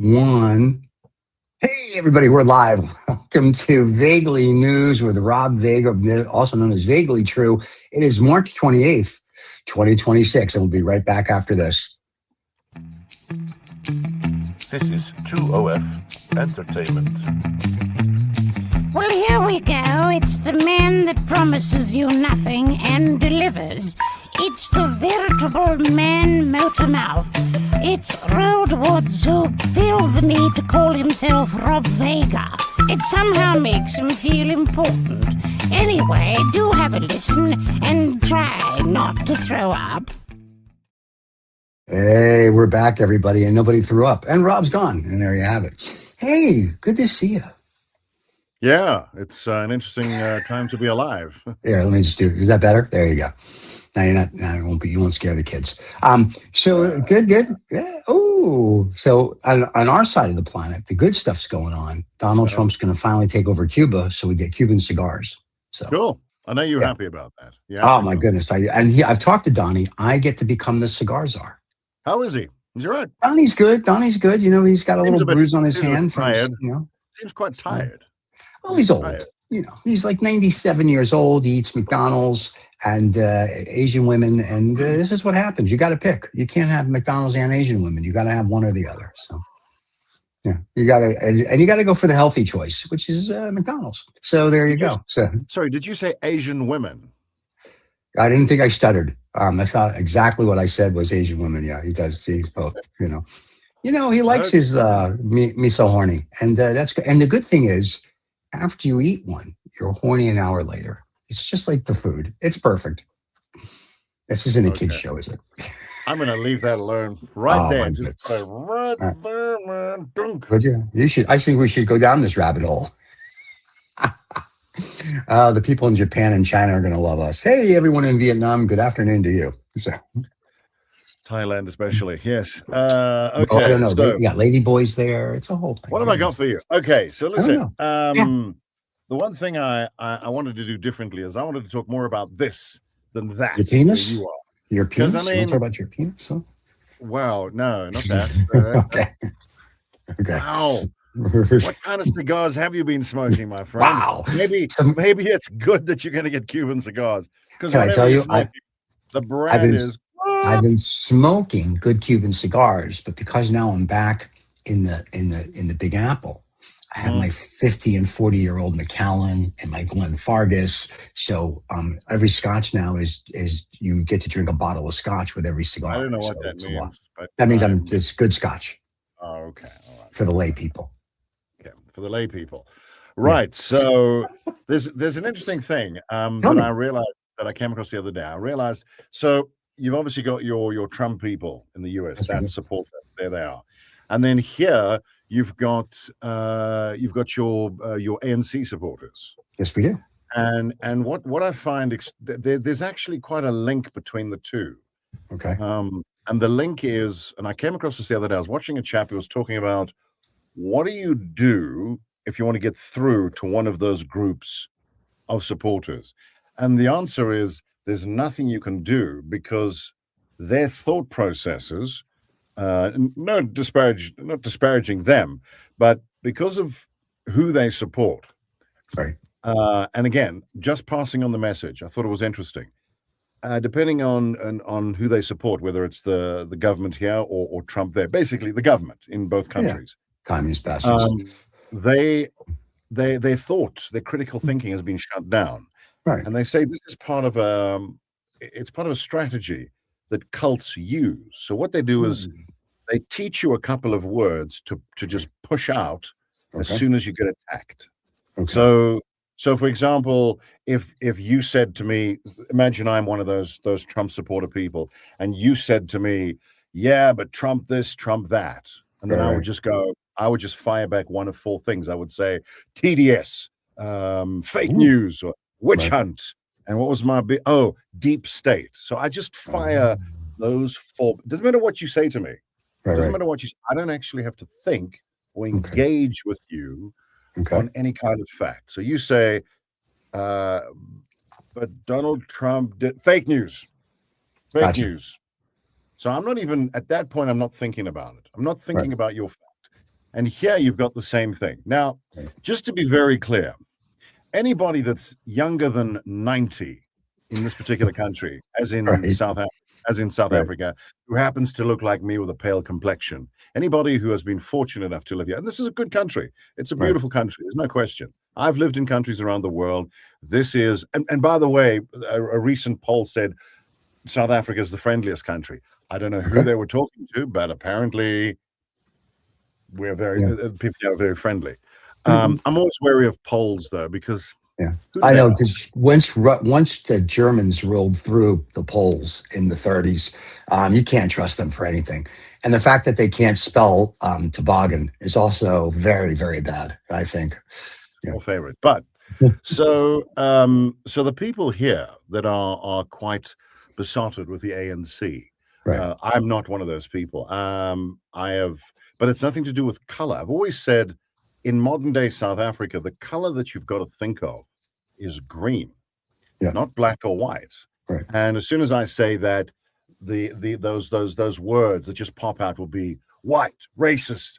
One. Hey, everybody, we're live. Welcome to Vaguely News with Rob Vega, also known as Vaguely True. It is March 28th, 2026, and we'll be right back after this. This is 2OF Entertainment. Well, here we go. It's the man that promises you nothing and delivers. It's the veritable man motor mouth. It's Road Woods who feels the need to call himself Rob Vega. It somehow makes him feel important. Anyway, do have a listen and try not to throw up. Hey, we're back, everybody, and nobody threw up. And Rob's gone, and there you have it. Hey, good to see you. Yeah, it's an interesting time to be alive. Here, let me just do it. Is that better? There you go. Now you're not. Now you won't scare the kids. So good. Yeah. Oh, so on our side of the planet, the good stuff's going on. Donald Trump's going to finally take over Cuba, so we get Cuban cigars. So cool. I know you're happy about that. Yeah. Oh my goodness. I've talked to Donnie. I get to become the cigar czar. How is he? Is he right? Donnie's good. You know, he's got a little bruise on his hand. Seems quite tired. Oh, he's old. Tired. You know, he's like 97 years old. He eats McDonald's and Asian women, and this is what happens. You got to pick. You can't have McDonald's and Asian women. You got to have one or the other. So, yeah, you got to, and you got to go for the healthy choice, which is McDonald's. So there you go. So, sorry, did you say Asian women? I didn't think I stuttered. I thought exactly what I said was Asian women. Yeah, he does. He's both. You know, he likes his me so horny, and that's good. And the good thing is, after you eat one, you're horny an hour later. It's just like the food. It's perfect. This isn't a kid's show, is it? I'm going to leave that alone there. Just right there, man. Dunk. Would you? You should. I think we should go down this rabbit hole. The people in Japan and China are going to love us. Hey, everyone in Vietnam, good afternoon to you. So, Thailand especially, yes. Okay. I don't know. So, you got lady boys there. It's a whole thing. What have I got for you? Okay, so listen. The one thing I wanted to do differently is I wanted to talk more about this than that. Your penis? Your penis? You want to talk about your penis? Huh? Well, no, not that. Okay. Wow. What kind of cigars have you been smoking, my friend? Wow. Maybe it's good that you're going to get Cuban cigars. Can I tell you, the brand is... I've been smoking good Cuban cigars, but because now I'm back in the Big Apple, I have my 50 and 40-year-old Macallan and my Glen Fargus. So every Scotch now is you get to drink a bottle of Scotch with every cigar. I don't know what that means. That means it's good Scotch. Oh, okay. All right. For the lay people. Okay, for the lay people. Right. Yeah. So there's an interesting thing that I realized that I came across the other day. I realized, so you've obviously got your Trump people in the US that support them. There they are. And then here you've got your ANC supporters. Yes, we do. And what I find there's actually quite a link between the two. Okay. And the link is, and I came across this the other day. I was watching a chap who was talking about what do you do if you want to get through to one of those groups of supporters? And the answer is there's nothing you can do because their thought processes. Not disparaging them, but because of who they support. Right. And again, just passing on the message, I thought it was interesting. Depending on who they support, whether it's the government here or Trump there, basically the government in both countries. Yeah. Communist bastards. Their thought, their critical thinking has been shut down. Right. And they say this is part of a strategy that cults use. So what they do is they teach you a couple of words to just push out as soon as you get attacked. Okay. So for example, if you said to me, imagine I'm one of those Trump supporter people, and you said to me, yeah, but Trump this, Trump that. And then I would just fire back one of four things. I would say TDS, fake news, or witch hunt. And what was my deep state. So I just fire those four. Doesn't matter what you say to me. Doesn't matter what you say. I don't actually have to think or engage with you on any kind of fact. So you say, but Donald Trump did fake news. Fake news. So I'm not even at that point, I'm not thinking about it. I'm not thinking about your fact. And here you've got the same thing. Now, just to be very clear, anybody that's younger than 90 in this particular country, as in Right. South Africa, who happens to look like me with a pale complexion, anybody who has been fortunate enough to live here, and this is a good country. It's a beautiful country. There's no question. I've lived in countries around the world. This is, and by the way, a recent poll said South Africa is the friendliest country. I don't know who they were talking to, but apparently we're people are very friendly. I'm always wary of polls, though, because I know, because once the Germans rolled through the Poles in the 30s, you can't trust them for anything. And the fact that they can't spell toboggan is also very, very bad, I think. Your favorite. But so the people here that are quite besotted with the ANC, I'm not one of those people. But it's nothing to do with color. I've always said in modern day South Africa, the color that you've got to think of is green, not black or white. Right. And as soon as I say that, those words that just pop out will be white, racist,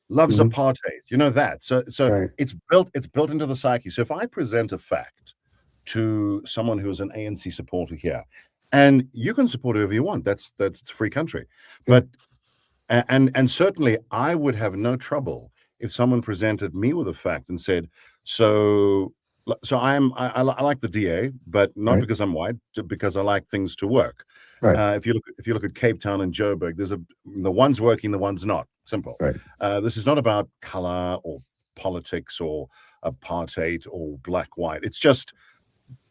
loves apartheid. You know that. So it's built into the psyche. So if I present a fact to someone who is an ANC supporter here, and you can support whoever you want, that's a free country, but and certainly I would have no trouble if someone presented me with a fact and said, so I like the DA, but not because I'm white, because I like things to work. If you look at Cape Town and Joburg, there's the one's working, the one's not. Simple. This is not about color or politics or apartheid or black white. It's just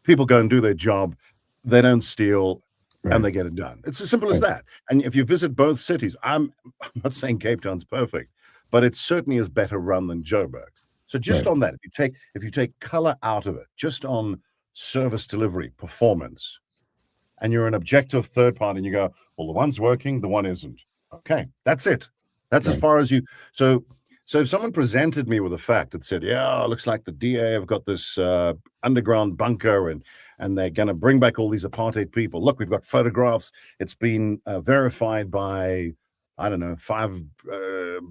people go and do their job. They don't steal. And they get it done. It's as simple as that. And if you visit both cities, I'm not saying Cape Town's perfect, but it certainly is better run than Joburg. So just on that, if you take color out of it, just on service delivery, performance, and you're an objective third party, and you go, well, the one's working, the one isn't. Okay, that's it. That's as far as you. So if someone presented me with a fact that said, it looks like the DA have got this underground bunker and they're going to bring back all these apartheid people. Look, we've got photographs. It's been verified by, I don't know, 5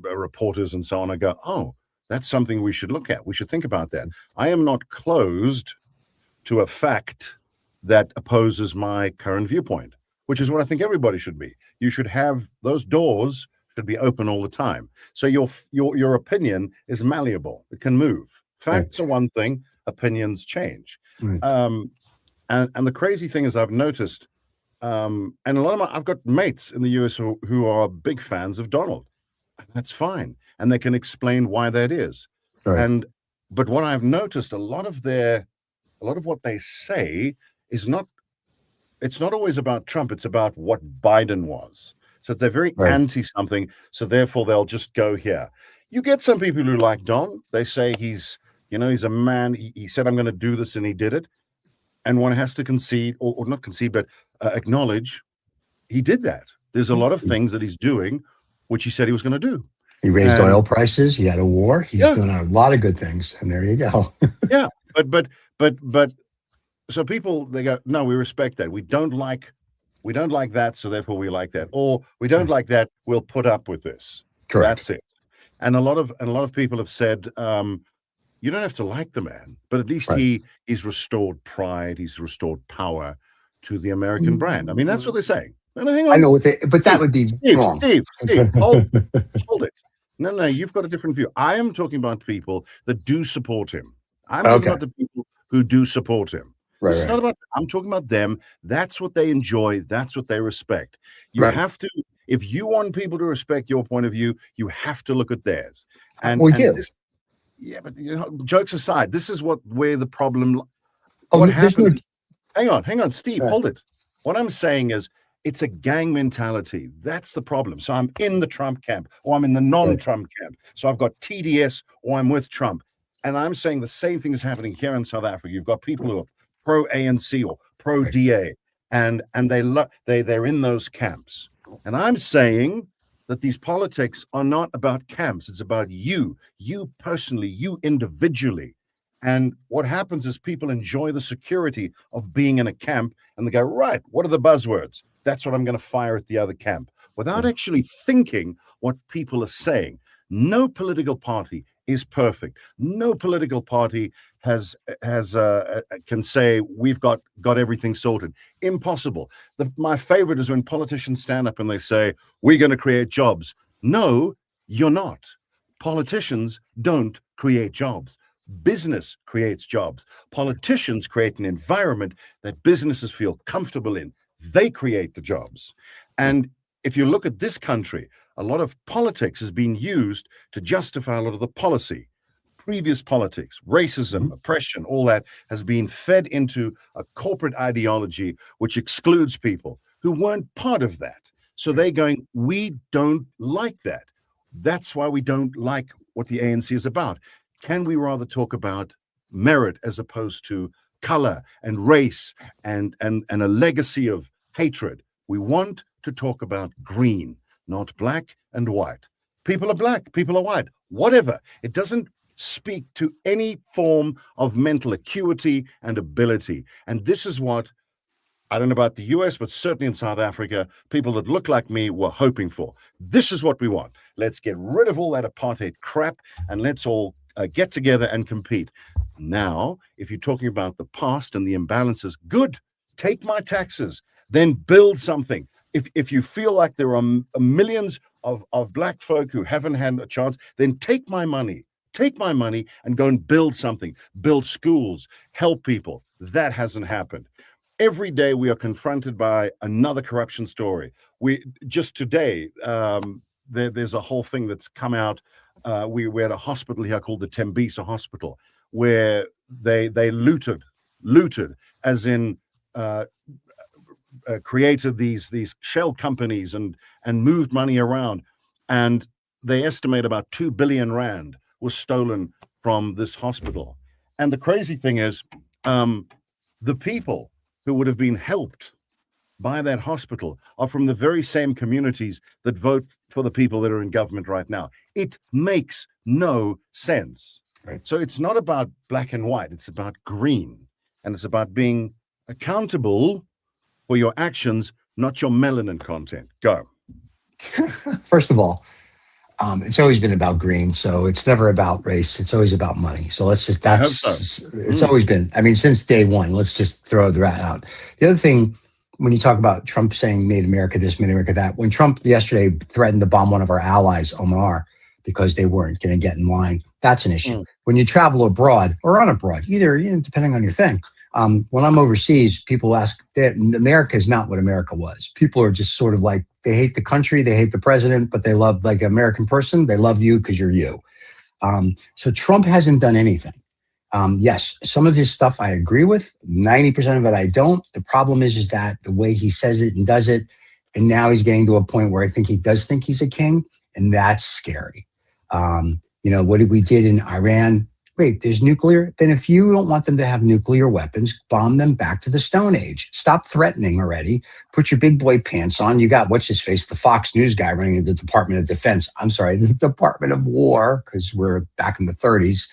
reporters and so on. I go, oh, that's something we should look at. We should think about that. I am not closed to a fact that opposes my current viewpoint, which is what I think everybody should be. You should have those doors should be open all the time. So your opinion is malleable. It can move. Facts are one thing. Opinions change. And the crazy thing is I've noticed, and a lot of I've got mates in the US who are big fans of Donald. That's fine. And they can explain why that is. But what I've noticed, a lot of what they say is it's not always about Trump. It's about what Biden was. So they're very anti something. So therefore they'll just go here. You get some people who like Don. They say he's a man. He said, I'm going to do this, and he did it. And one has to concede, or not concede, but acknowledge he did that. There's a lot of things that he's doing, which he said he was going to do. He raised oil prices. He had a war. He's doing a lot of good things. And there you go. But so people, they go, no, we respect that. We don't like that, so therefore we like that. Or we don't like that, we'll put up with this. Correct. That's it. And a lot of people have said, you don't have to like the man, but at least he's restored pride, he's restored power to the American brand. I mean, that's what they're saying. No, hang on. I know, but that would be wrong. Steve, hold it. No, you've got a different view. I am talking about people that do support him. I'm talking about the people who do support him. It's not about. I'm talking about them. That's what they enjoy. That's what they respect. You have to. If you want people to respect your point of view, you have to look at theirs. And we do. But jokes aside, this is where the problem. What happens? Hang on, Steve, hold it. What I'm saying is, it's a gang mentality. That's the problem. So I'm in the Trump camp, or I'm in the non-Trump camp. So I've got TDS, or I'm with Trump. And I'm saying the same thing is happening here in South Africa. You've got people who are pro-ANC or pro-DA, and they're in those camps. And I'm saying that these politics are not about camps. It's about you personally, you individually. And what happens is people enjoy the security of being in a camp, and they go, right, what are the buzzwords? That's what I'm going to fire at the other camp, without actually thinking what people are saying. No political party is perfect. No political party can say we've got everything sorted. Impossible. My favorite is when politicians stand up and they say we're going to create jobs. No, you're not. Politicians don't create jobs. Business creates jobs. Politicians create an environment that businesses feel comfortable in. They create the jobs. And if you look at this country, a lot of politics has been used to justify a lot of the policy. Previous politics, racism, oppression, all that has been fed into a corporate ideology which excludes people who weren't part of that. So they're going, we don't like that. That's why we don't like what the ANC is about. Can we rather talk about merit as opposed to color and race and a legacy of hatred? We want to talk about green, not black and white. People are black, people are white, whatever. It doesn't speak to any form of mental acuity and ability. And this is what, I don't know about the US, but certainly in South Africa, people that look like me were hoping for. This is what we want. Let's get rid of all that apartheid crap and let's all get together and compete. Now, if you're talking about the past and the imbalances, good, take my taxes, then build something. If you feel like there are millions of black folk who haven't had a chance, then take my money and go and build something, build schools, help people. That hasn't happened. Every day we are confronted by another corruption story. Just today, there's a whole thing that's come out. We had a hospital here called the Tembisa Hospital, where they looted, as in created these shell companies and moved money around, and they estimate about 2 billion rand was stolen from this hospital. And the crazy thing is, the people who would have been helped by that hospital are from the very same communities that vote for the people that are in government right now. It makes no sense. Right. So it's not about black and white, it's about green, and it's about being accountable for your actions, not your melanin content. Go. First of all, it's always been about green, so it's never about race. It's always about money. So let's just, it's always been, I mean, since day one, let's just throw that out. The other thing, when you talk about Trump saying made America this, made America that, when Trump yesterday threatened to bomb one of our allies, Omar, because they weren't going to get in line, that's an issue. When you travel abroad or on abroad, either, depending on your thing, when I'm overseas, people ask, America is not what America was. People are just sort of like, they hate the country, they hate the president, but they love, like, an American person. They love you because you're you. So Trump hasn't done anything. Yes, some of his stuff I agree with. 90% of it I don't. The problem is that the way he says it and does it, and now he's getting to a point where I think he does think he's a king, and that's scary. What we did in Iran, wait, there's nuclear? Then if you don't want them to have nuclear weapons, bomb them back to the Stone Age. Stop threatening already. Put your big boy pants on. You got, what's his face, the Fox News guy running the Department of Defense. I'm sorry, the Department of War, because we're back in the 30s.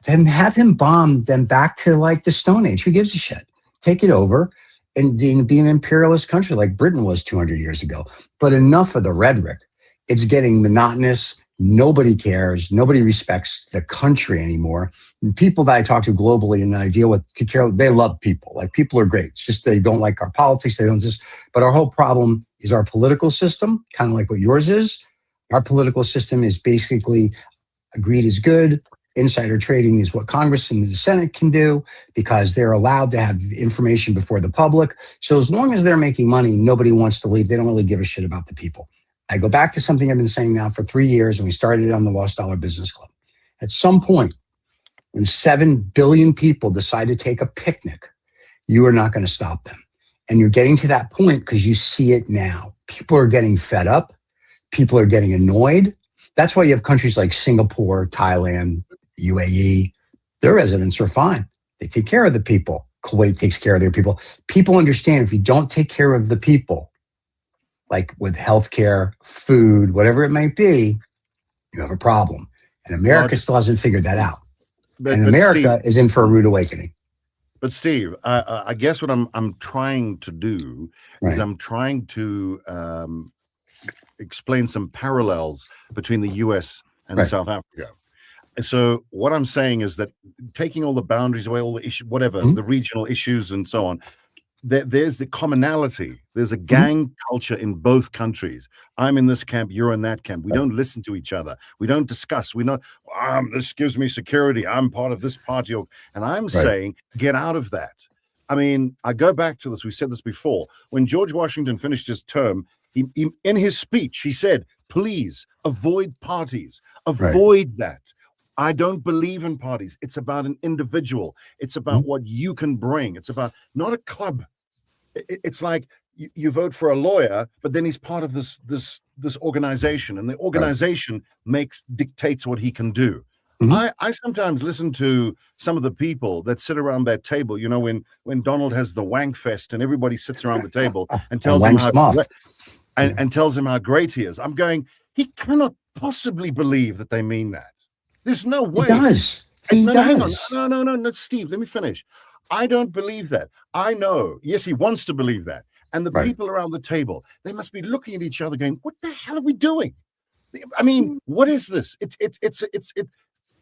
Then have him bomb them back to, like, the Stone Age. Who gives a shit? Take it over and be an imperialist country like Britain was 200 years ago. But enough of the rhetoric. It's getting monotonous. Nobody cares. Nobody respects the country anymore. And people that I talk to globally and that I deal with, they love people. Like, people are great. It's just they don't like our politics. They don't just. But our whole problem is our political system, kind of like what yours is. Our political system is basically greed is good. Insider trading is what Congress and the Senate can do because they're allowed to have information before the public. So as long as they're making money, nobody wants to leave. They don't really give a shit about the people. I go back to something I've been saying now for 3 years, and we started it on the Lost Dollar Business Club. At some point, when 7 billion people decide to take a picnic, you are not going to stop them. And you're getting to that point because you see it now. People are getting fed up. People are getting annoyed. That's why you have countries like Singapore, Thailand, UAE. Their residents are fine. They take care of the people. Kuwait takes care of their people. People understand if you don't take care of the people, like with healthcare, food, whatever it might be, you have a problem. And America still hasn't figured that out. And America Steve, is in for a rude awakening. But Steve, I guess what I'm trying to do is I'm trying to explain some parallels between the US and Right. South Africa. And so what I'm saying is that taking all the boundaries away, all the issues, whatever, the regional issues and so on, there's the commonality. There's a gang culture in both countries. I'm in this camp, you're in that camp. We don't listen to each other. We don't discuss. We don't, this gives me security. I'm part of this party. And I'm saying, get out of that. I mean, I go back to this. We said this before. When George Washington finished his term, he in his speech, he said, please avoid parties. Avoid that. I don't believe in parties. It's about an individual. It's about what you can bring. It's about not a club. It's like you vote for a lawyer, but then he's part of this organization, and the organization dictates what he can do. I sometimes listen to some of the people that sit around that table. You know, when Donald has the wank fest and everybody sits around the table and tells him and tells him how great he is. I'm going, he cannot possibly believe that they mean that. There's no way. He does. He does. Hang on. No, Steve, let me finish. I don't believe that. I know. Yes, he wants to believe that. And the people around the table, they must be looking at each other going, what the hell are we doing? I mean, what is this?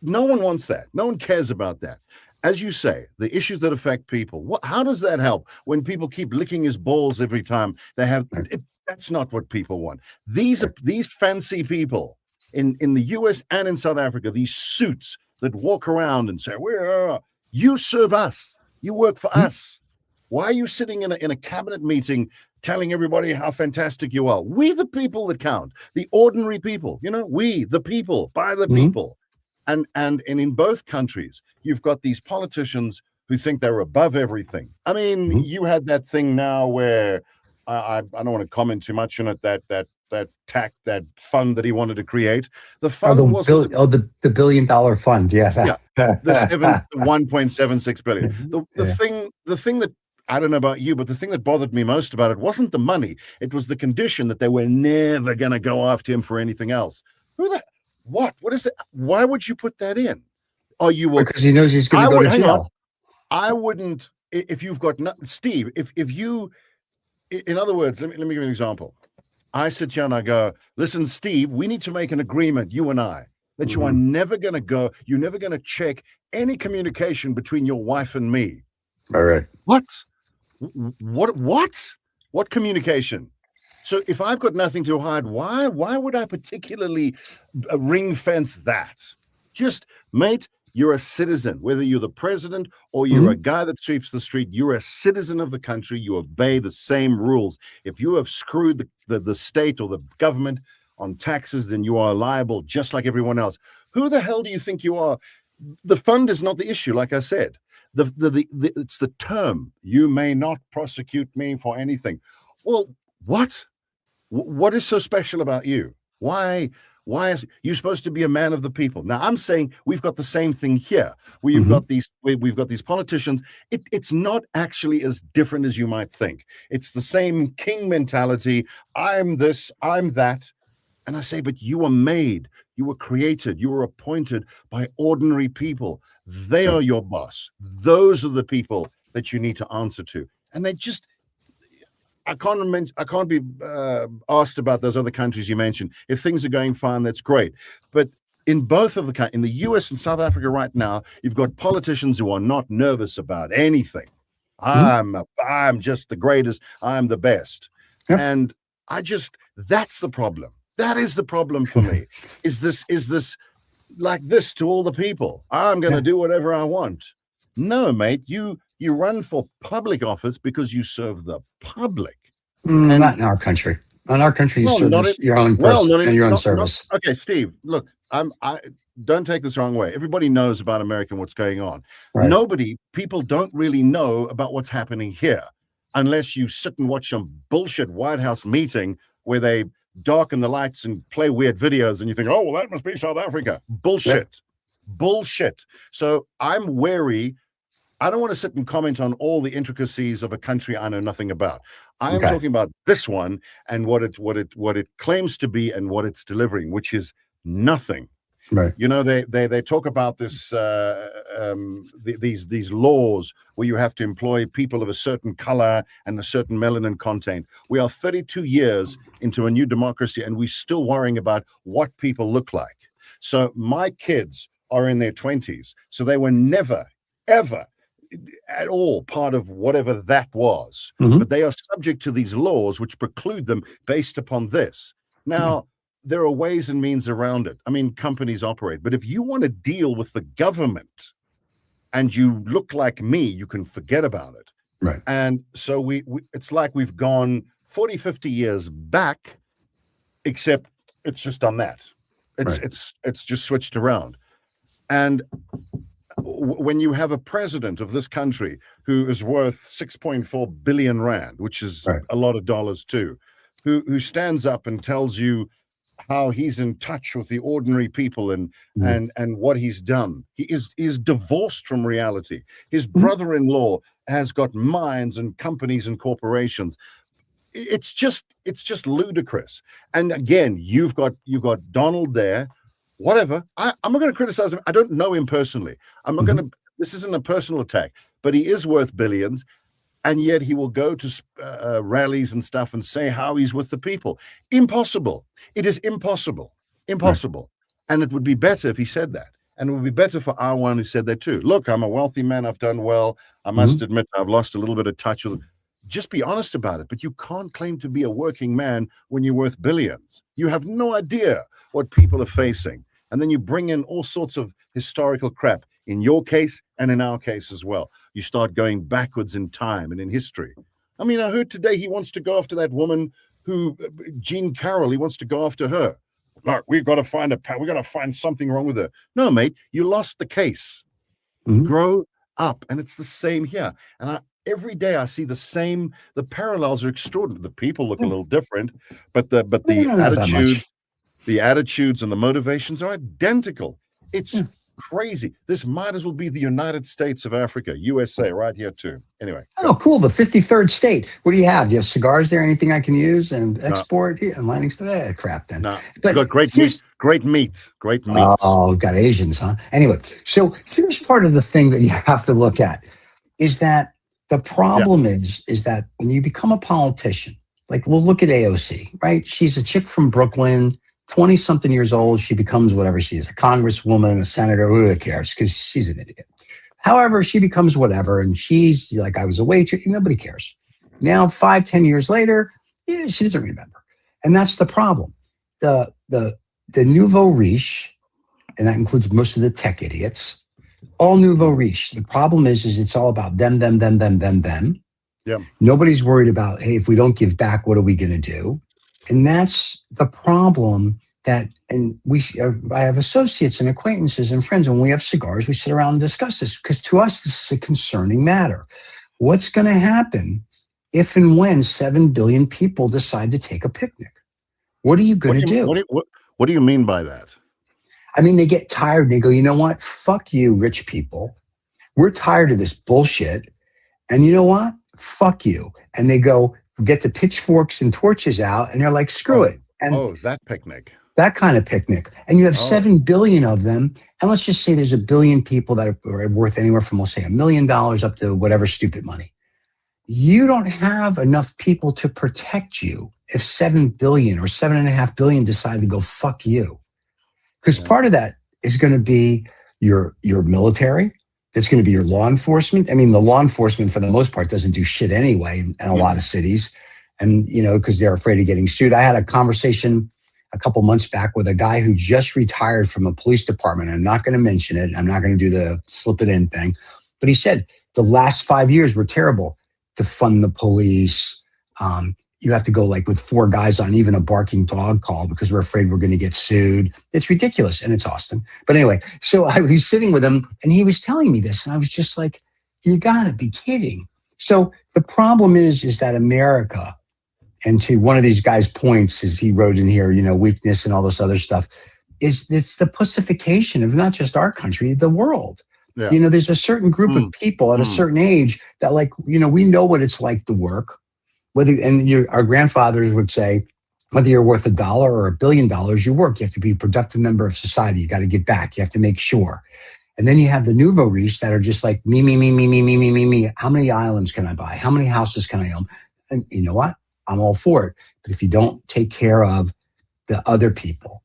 No one wants that. No one cares about that. As you say, the issues that affect people, how does that help when people keep licking his balls every time they have that's not what people want. These fancy people in the US and in South Africa, these suits that walk around and say, you serve us, you work for us. Why are you sitting in a cabinet meeting telling everybody how fantastic you are? We the people that count, the ordinary people, we the people, by the people. And in both countries, you've got these politicians who think they're above everything. I mean, you had that thing now where I don't want to comment too much on it, that fund that he wanted to create. The fund was the $1 billion fund. The 1.76 billion. The thing that, I don't know about you, but the thing that bothered me most about it wasn't the money. It was the condition that they were never going to go after him for anything else. What is it? Why would you put that in? Because he knows he's going to go to jail. I wouldn't, if you've got Steve, if you, in other words, let me give you an example. I sit here and I go, listen, Steve, we need to make an agreement, you and I, that you are never going to you're never going to check any communication between your wife and me. All right. What communication? So if I've got nothing to hide, why would I particularly ring fence that? Just, mate, you're a citizen, whether you're the president or you're a guy that sweeps the street, you're a citizen of the country. You obey the same rules. If you have screwed the state or the government on taxes, then you are liable just like everyone else. Who the hell do you think you are? The fund is not the issue, like I said. It's the term. You may not prosecute me for anything. Well, what is so special about you? Why is you supposed to be a man of the people? Now I'm saying we've got the same thing here. We've got these politicians. It's not actually as different as you might think. It's the same king mentality. I'm this, I'm that. And I say, but you were made, you were created, you were appointed by ordinary people. They are your boss. Those are the people that you need to answer to. And they just, I can't be asked about those other countries you mentioned. If things are going fine, that's great. But in both of in the US and South Africa right now, you've got politicians who are not nervous about anything. I'm just the greatest. I'm the best. Yep. And that's the problem. That is the problem for me. Is this like this to all the people? I'm going to do whatever I want. No, mate, you run for public office because you serve the public. Not in our country. In our country, you serve your own person and your own service. Okay, Steve, look, I don't take this the wrong way. Everybody knows about America and what's going on. Right. People don't really know about what's happening here unless you sit and watch some bullshit White House meeting where they darken the lights and play weird videos and you think, oh, well, that must be South Africa. Bullshit. Yeah. Bullshit. So I'm wary. I don't want to sit and comment on all the intricacies of a country I know nothing about. I am talking about this one and what it claims to be and what it's delivering, which is nothing. Right. You know, they talk about this these laws where you have to employ people of a certain color and a certain melanin content. We are 32 years into a new democracy, and we're still worrying about what people look like. So my kids are in their 20s, so they were never, ever at all part of whatever that was. But they are subject to these laws which preclude them based upon this. Now, there are ways and means around it. I mean, companies operate. But if you want to deal with the government and you look like me, you can forget about it. Right. And so we it's like we've gone 40, 50 years back, except it's just done that. It's just switched around. And when you have a president of this country who is worth 6.4 billion rand, which is a lot of dollars too, who stands up and tells you how he's in touch with the ordinary people and what he's done. He is divorced from reality. His brother-in-law has got mines and companies and corporations. It's just ludicrous. And again, you've got Donald there. Whatever. I'm not going to criticize him. I don't know him personally. I'm not going to. This isn't a personal attack, but he is worth billions. And yet he will go to rallies and stuff and say how he's with the people. Impossible. It is impossible. Impossible. And it would be better if he said that. And it would be better for our one who said that too. Look, I'm a wealthy man. I've done well. I must admit I've lost a little bit of touch with it. Just be honest about it. But you can't claim to be a working man when you're worth billions. You have no idea what people are facing. And then you bring in all sorts of historical crap in your case and in our case as well. You start going backwards in time and in history. I mean, I heard today he wants to go after that woman who, Jean Carroll, he wants to go after her. Look, we've got to find something wrong with her. No, mate, you lost the case. Grow up. And it's the same here. And every day I see the same, the parallels are extraordinary. The people look a little different, but the attitudes and the motivations are identical. It's crazy. This might as well be the United States of Africa, USA, right here too. Anyway. Oh, cool. The 53rd state. What do you have? Do you have cigars there? Anything I can use and export? Yeah, enlightening to that crap then. No. But got great meat. Great meat. Oh, got Asians, huh? Anyway, so here's part of the thing that you have to look at is that the problem is that when you become a politician, like we'll look at AOC, right? She's a chick from Brooklyn, 20-something years old. She becomes whatever she is, a congresswoman, a senator, who cares? Because she's an idiot. However, she becomes whatever, and she's like, I was a waitress. Nobody cares. Now, 5-10 years later, she doesn't remember. And that's the problem. The Nouveau Riche, and that includes most of the tech idiots, all Nouveau Riche. The problem is it's all about them. Yeah. Nobody's worried about, hey, if we don't give back, what are we going to do? And that's the problem I have associates and acquaintances and friends. When we have cigars, we sit around and discuss this because to us, this is a concerning matter. What's going to happen if and when 7 billion people decide to take a picnic? What are you going to do? What do you mean by that? I mean, they get tired and they go, you know what? Fuck you, rich people. We're tired of this bullshit. And you know what? Fuck you. And they go, get the pitchforks and torches out, and they're like, screw it. And that picnic. That kind of picnic. And you have 7 billion of them. And let's just say there's 1 billion people that are worth anywhere from, we'll say, $1 million up to whatever stupid money. You don't have enough people to protect you if 7 billion or 7.5 billion decide to go fuck you. Because part of that is going to be your military. It's going to be your law enforcement. I mean, the law enforcement, for the most part, doesn't do shit anyway in a lot of cities. And, because they're afraid of getting sued. I had a conversation a couple months back with a guy who just retired from a police department. I'm not going to mention it. I'm not going to do the slip it in thing. But he said the last 5 years were terrible to fund the police. You have to go like with 4 guys on even a barking dog call because we're afraid we're going to get sued. It's ridiculous. And it's Austin. But anyway, so I was sitting with him and he was telling me this. And I was just like, you gotta be kidding. So the problem is that America, and to one of these guys' points, as he wrote in here, weakness and all this other stuff, it's the pussification of not just our country, the world. Yeah. There's a certain group of people at a certain age that we know what it's like to work. Our grandfathers would say, whether you're worth $1 or $1 billion, you work. You have to be a productive member of society. You got to give back. You have to make sure. And then you have the Nouveau Riche that are just like me, me, me, me, me, me, me, me, me. How many islands can I buy? How many houses can I own? And you know what? I'm all for it. But if you don't take care of the other people,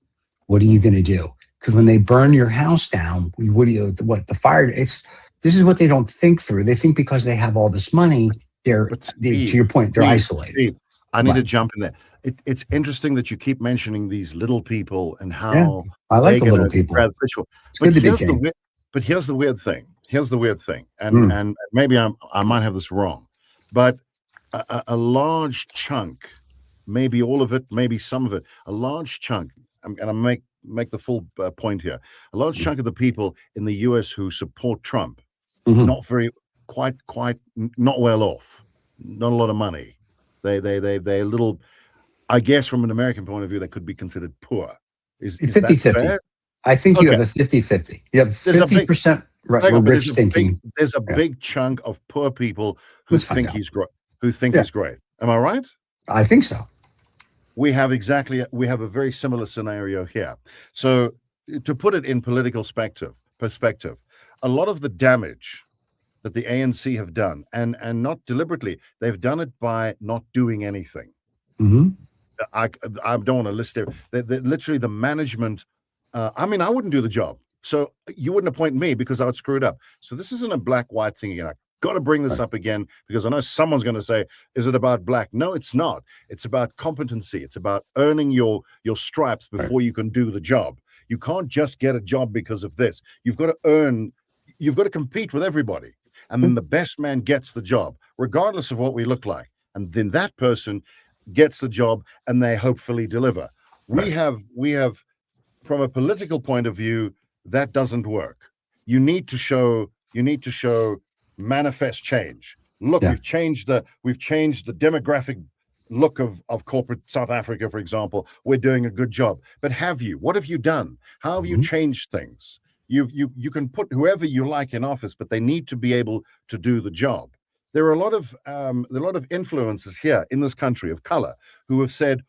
what are you going to do? Because when they burn your house down, the fire, this is what they don't think through. They think because they have all this money, to your point, they're isolated. Steve, I need to jump in there. It's interesting that you keep mentioning these little people and how I like the little people. But here's the weird thing. And maybe I might have this wrong, but a large chunk, maybe all of it, maybe some of it, a large chunk, and I make the full point here. A large chunk of the people in the US who support Trump, not well off, not a lot of money. They're a little, I guess from an American point of view, they could be considered poor. Is 50-50. That fair? I think you have a 50-50. You have 50% rich thinking. There's a big chunk of poor people who think he's great. He's great. Am I right? I think so. We have a very similar scenario here. So to put it in political perspective, a lot of the damage that the ANC have done, and not deliberately, they've done it by not doing anything. I don't want to list it. Literally the management. I wouldn't do the job. So you wouldn't appoint me because I would screw it up. So this isn't a black-white thing again. I've got to bring this up again because I know someone's going to say, is it about black? No, it's not. It's about competency. It's about earning your stripes before you can do the job. You can't just get a job because of this. You've got to compete with everybody. And then the best man gets the job, regardless of what we look like. And then that person gets the job and they hopefully deliver. We have from a political point of view, that doesn't work. You need to show manifest change. Look, we've changed the demographic look of corporate South Africa, for example. We're doing a good job. But what have you done? How have you changed things? You can put whoever you like in office, but they need to be able to do the job. There are a lot of influencers here in this country of color who have said,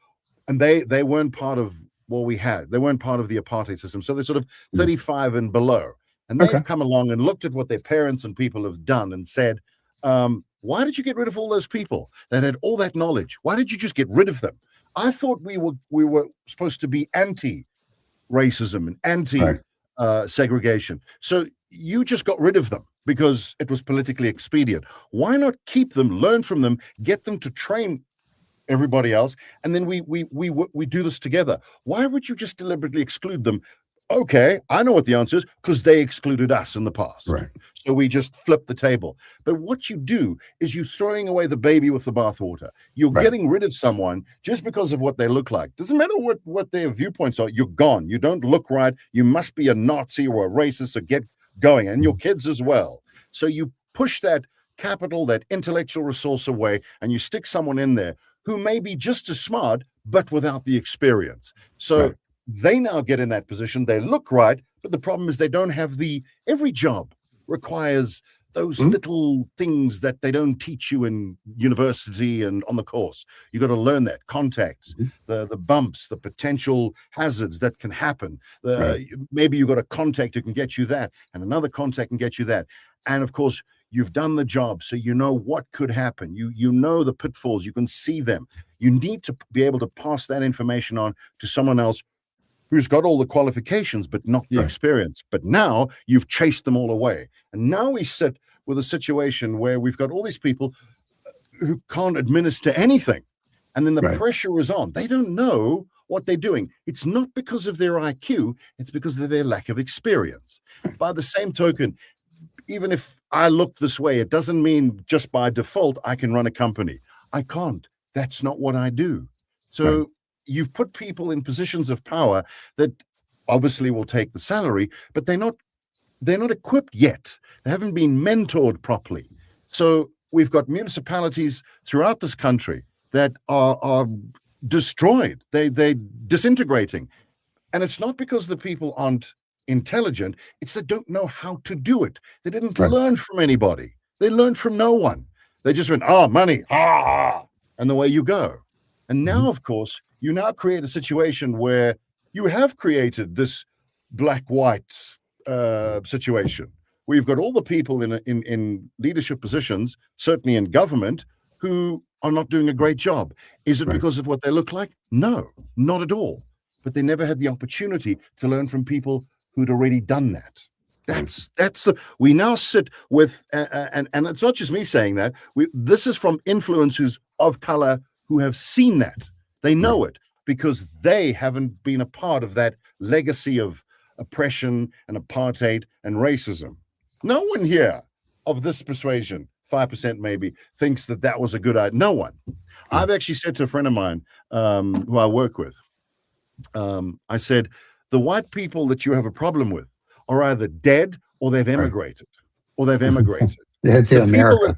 and they weren't part of what we had. They weren't part of the apartheid system. So they're sort of 35 and below. And they've come along and looked at what their parents and people have done and said, why did you get rid of all those people that had all that knowledge? Why did you just get rid of them? I thought we were supposed to be anti-racism and anti-segregation. So you just got rid of them because it was politically expedient. Why not keep them, learn from them, get them to train everybody else, and then we do this together? Why would you just deliberately exclude them? Okay, I know what the answer is, because they excluded us in the past. Right. So we just flip the table. But what you do is you're throwing away the baby with the bathwater. You're getting rid of someone just because of what they look like. Doesn't matter what their viewpoints are. You're gone. You don't look right. You must be a Nazi or a racist to get going, and your kids as well. So you push that capital, that intellectual resource away, and you stick someone in there who may be just as smart, but without the experience. So they now get in that position. They look right, but the problem is they don't have every job requires those little things that they don't teach you in university and on the course. You got to learn that contacts, the bumps, the potential hazards that can happen. Maybe you got a contact who can get you that, and another contact can get you that. And of course, you've done the job, so you know what could happen. You know the pitfalls. You can see them. You need to be able to pass that information on to someone else who's got all the qualifications, but not the experience. But now you've chased them all away. And now we sit with a situation where we've got all these people who can't administer anything. And then the pressure is on. They don't know what they're doing. It's not because of their IQ. It's because of their lack of experience. By the same token, even if I look this way, it doesn't mean just by default I can run a company. I can't. That's not what I do. So you've put people in positions of power that obviously will take the salary, but they're not equipped yet. They haven't been mentored properly. So we've got municipalities throughout this country that are destroyed. They're disintegrating. And it's not because the people aren't intelligent, it's they don't know how to do it. They didn't learn from anybody. They learned from no one. They just went, money, and away you go. And now, of course, you now create a situation where you have created this black-white situation where you've got all the people in leadership positions, certainly in government, who are not doing a great job. Is it because of what they look like? No, not at all. But they never had the opportunity to learn from people who'd already done that. We now sit with, and it's not just me saying that. This is from influencers of color who have seen that. They know it because they haven't been a part of that legacy of oppression and apartheid and racism. No one here of this persuasion, 5% maybe, thinks that was a good idea. No one. I've actually said to a friend of mine who I work with, I said, the white people that you have a problem with are either dead or they've emigrated. That's in America.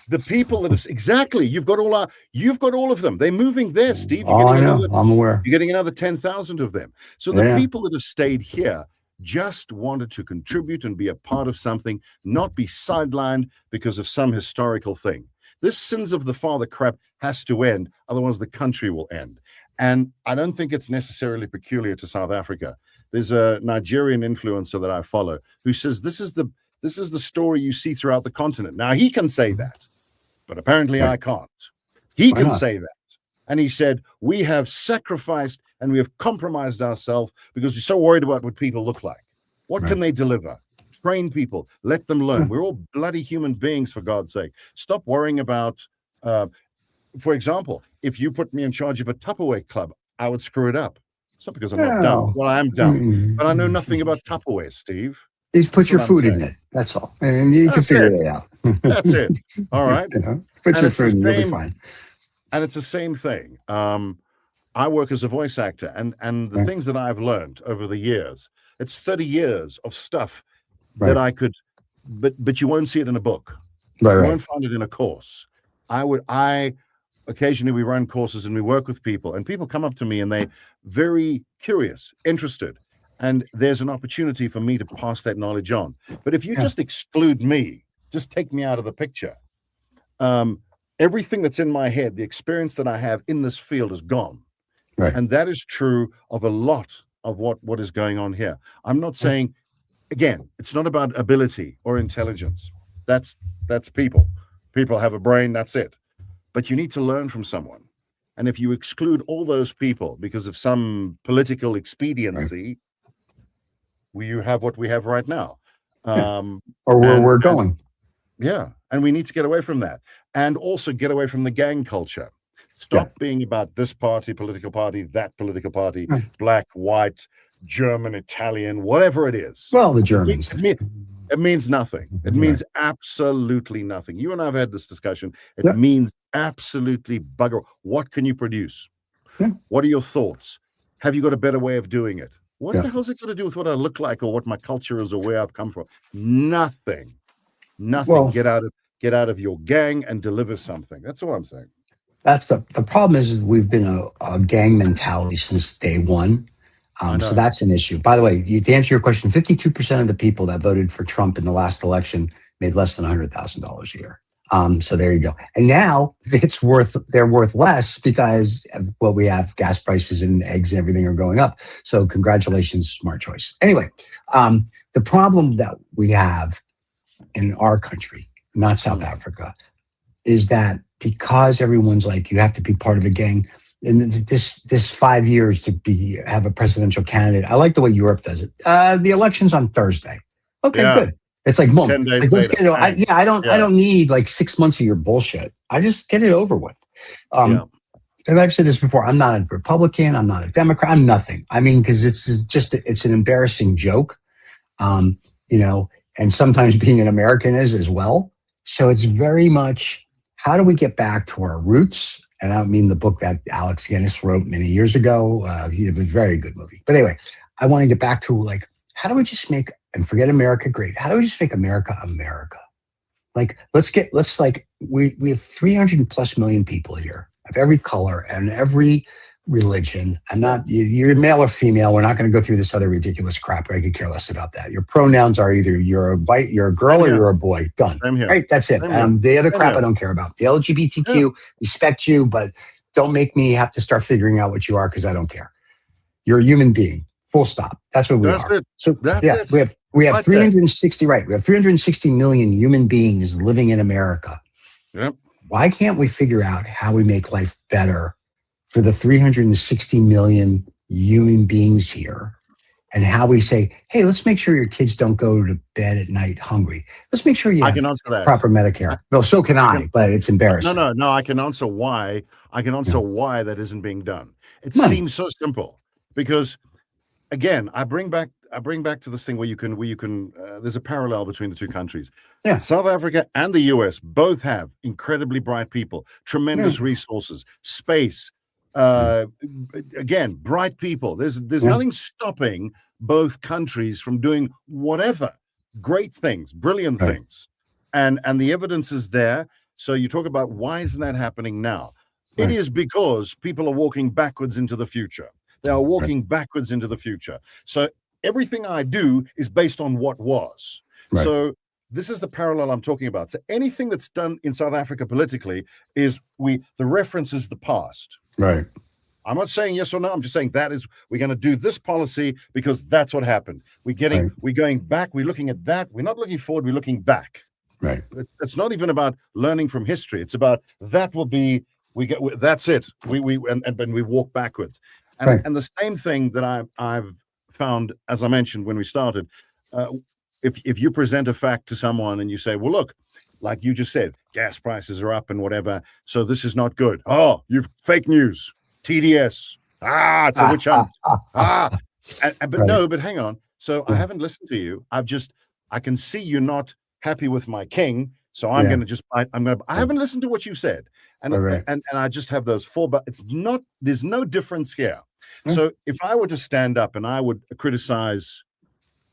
The people that have exactly, you've got all of them. They're moving there, Steve. I know. I'm aware. You're getting another 10,000 of them. So the people that have stayed here just wanted to contribute and be a part of something, not be sidelined because of some historical thing. This sins of the father crap has to end, otherwise the country will end. And I don't think it's necessarily peculiar to South Africa. There's a Nigerian influencer that I follow who says this is the story you see throughout the continent. Now he can say that, but apparently I can't. He can say that. And he said, we have sacrificed and we have compromised ourselves because we're so worried about what people look like. What can they deliver? Train people, let them learn. We're all bloody human beings, for God's sake. Stop worrying about, for example, if you put me in charge of a Tupperware club, I would screw it up. It's not because I'm not dumb. Well, I am dumb, but I know nothing about Tupperware, Steve. Just put your food in it. That's all. And you can figure it out. That's it. All right. Put your food in it, you'll be fine. And it's the same thing. I work as a voice actor, and the things that I've learned over the years, it's 30 years of stuff that I could, but you won't see it in a book. You won't find it in a course. Occasionally we run courses and we work with people, and people come up to me and they're very curious, interested, and there's an opportunity for me to pass that knowledge on. But if you just exclude me, just take me out of the picture, everything that's in my head, the experience that I have in this field is gone. And that is true of a lot of what is going on here. I'm not saying, again, it's not about ability or intelligence. That's people. People have a brain, that's it. But you need to learn from someone. And if you exclude all those people because of some political expediency, you have what we have right now. Or where we're going. And we need to get away from that. And also get away from the gang culture. Stop being about this party, political party, that political party, black, white, German, Italian, whatever it is. Well, the Germans. It means nothing. It means absolutely nothing. You and I have had this discussion. It means absolutely bugger. What can you produce? What are your thoughts? Have you got a better way of doing it? What the hell is it got to do with what I look like or what my culture is or where I've come from? Nothing. Well, get out of your gang and deliver something. That's all I'm saying. That's the problem is we've been a gang mentality since day one. So that's an issue. By the way, to answer your question, 52% of the people that voted for Trump in the last election made less than $100,000 a year. So there you go. And now they're worth less because, well, we have gas prices and eggs and everything are going up. So congratulations, smart choice. Anyway, the problem that we have in our country, not South Africa, is that because everyone's like, you have to be part of a gang. And this 5 years to have a presidential candidate. I like the way Europe does it. The election's on Thursday. Okay, good. It's like, boom. 10 days like, let's get it. I don't need like 6 months of your bullshit. I just get it over with. And I've said this before. I'm not a Republican. I'm not a Democrat. I'm nothing. I mean, because it's an embarrassing joke. And sometimes being an American is as well. So it's very much, how do we get back to our roots? And I don't mean the book that Alex Guinness wrote many years ago. It was a very good movie. But anyway, I want to get back to like, how do we just make, and forget America great, how do we just make America America? Like, we have 300 plus million people here of every color and every religion. You're male or female. We're not going to go through this other ridiculous crap. I could care less about that. Your pronouns are either you're a girl or you're a boy. Done. Right? That's it. The other crap I don't care about. The LGBTQ, respect you, but Don't make me have to start figuring out what you are because I don't care. You're a human being. Full stop. That's what we are. It. So that's yeah, it. we have 360, right? We have 360 million human beings living in America. Yep. Why can't we figure out how we make life better for the 360 million human beings here? And how we say, hey, let's make sure your kids don't go to bed at night hungry. Let's make sure you have proper Medicare. Well, so can I, but it's embarrassing. No. I can answer why. Why that isn't being done. It seems so simple because, again, I bring back to this thing where you can. There's a parallel between the two countries. Yeah. South Africa and the US both have incredibly bright people, tremendous resources, space. Again, bright people. There's nothing stopping both countries from doing whatever great things, brilliant things, and the evidence is there. So you talk about why isn't that happening now? It is because people are walking backwards into the future. They are walking backwards into the future. So everything I do is based on what was. So this is the parallel I'm talking about. So anything that's done in South Africa politically is the reference is the past. Right. I'm not saying yes or no. I'm just saying we're going to do this policy because that's what happened. We're going back. We're looking at that. We're not looking forward. We're looking back. Right. It's not even about learning from history. It's about that's it. We walk backwards. And the same thing that I've found, as I mentioned when we started, if you present a fact to someone and you say, well, look, like you just said, gas prices are up and whatever, so this is not good. Oh, you've fake news, TDS. It's a witch hunt. But hang on. So I haven't listened to you. I can see you're not happy with my king, so I'm going to just I haven't listened to what you said. And I just have those four, but there's no difference here. So if I were to stand up and I would criticize,